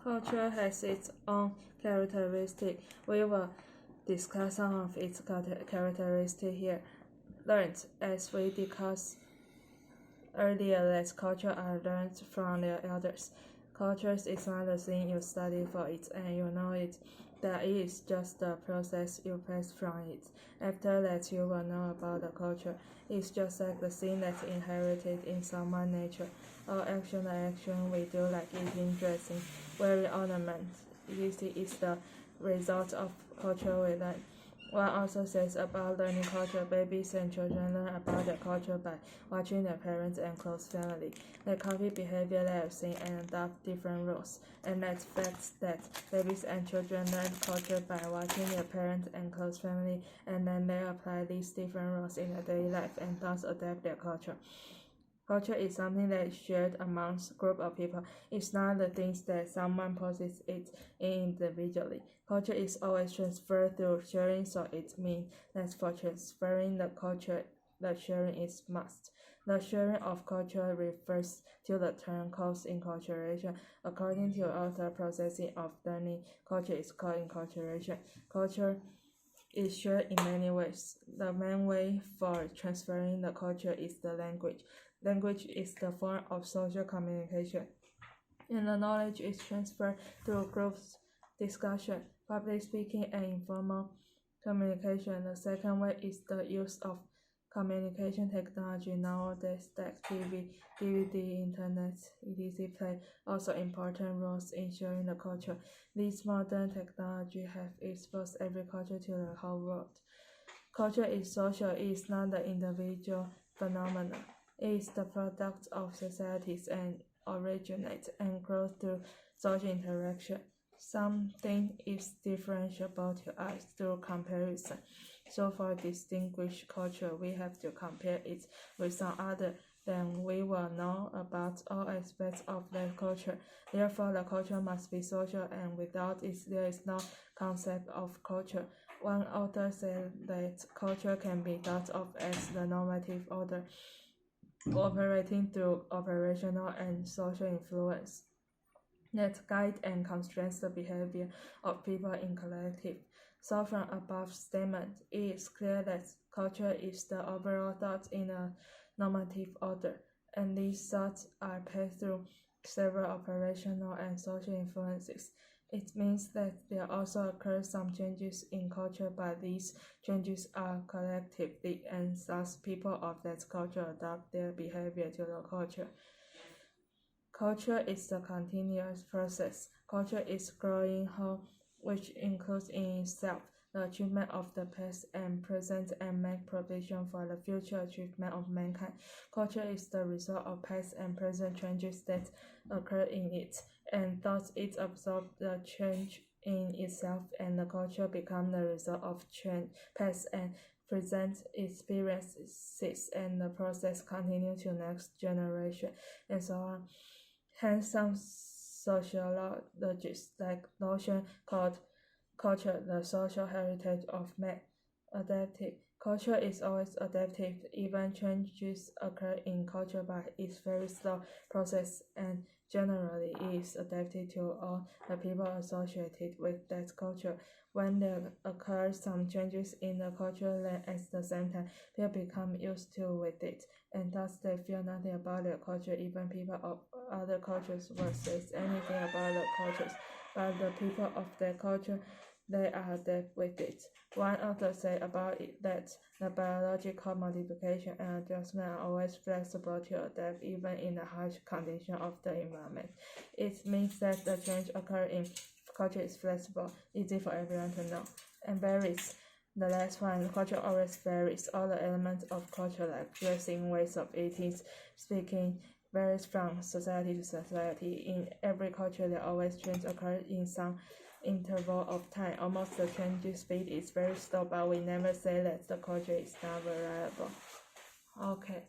Culture has its own characteristics. We will discuss some of its characteristics here. Learned, as we discussed earlier, that culture are learned from their elders. Culture is not the thing you study for it and you know it. That is just the process you pass from it. After that, you will know about the culture. It's just like the thing that's inherited in someone's nature. All action we do, like eating, dressing, wearing ornaments. This is the result of culture we learn. One also says about learning culture, babies and children learn about their culture by watching their parents and close family. They copy behavior they have seen and adopt different rules. And that's facts that babies and children learn culture by watching their parents and close family, and then they apply these different rules in their daily life and thus adapt their culture. Culture is something that is shared amongst a group of people. It's not the things that someone possesses it individually. Culture is always transferred through sharing, so it means that for transferring the culture, the sharing is must. The sharing of culture refers to the term called enculturation. According to author, processing of learning culture is called enculturation. Culture is shared in many ways. The main way for transferring the culture is the language. Language is the form of social communication, and the knowledge is transferred through group discussion, public speaking, and informal communication. The second way is the use of communication technology. Nowadays, that TV, DVD, Internet, etc. play also important roles in sharing the culture. These modern technology have exposed every culture to the whole world. Culture is social. It is not the individual phenomenon. It is the product of societies and originates and grows through social interaction. Something is differentiable to us through comparison. So for distinguished culture, we have to compare it with some other. Then we will know about all aspects of that culture. Therefore, the culture must be social, and without it, there is no concept of culture. One author said that culture can be thought of as the normative order, operating through operational and social influence that guide and constrains the behavior of people in collective. So from above statement, it is clear that culture is the overall thought in a normative order, and these thoughts are passed through several operational and social influences. It means that there also occur some changes in culture, but these changes are collectively, and thus people of that culture adopt their behavior to the culture. Culture is a continuous process. Culture is growing whole, which includes in itself the achievement of the past and present and make provision for the future achievement of mankind. Culture is the result of past and present changes that occur in it, and thus it absorbs the change in itself, and the culture becomes the result of past and present experiences, and the process continues to next generation, and so on. Hence, some sociologists like notion called culture the social heritage of man. Adaptive culture is always adaptive. Even changes occur in culture, but it's very slow process, and generally is adapted to all the people associated with that culture. When there occur some changes in the culture, then at the same time, people become used to with it, and thus they feel nothing about their culture. Even people of other cultures will say anything about the cultures, but the people of their culture, they are adept with it. One author said about it that the biological modification and adjustment are always flexible to adapt even in the harsh condition of the environment. It means that the change occurring in culture is flexible, easy for everyone to know, and varies. The last one, culture always varies. All the elements of culture, like dressing, ways of eating, speaking, varies from society to society. In every culture, there always change occur in some interval of time. Almost the change speed is very slow, but we never say that the culture is not variable. Okay.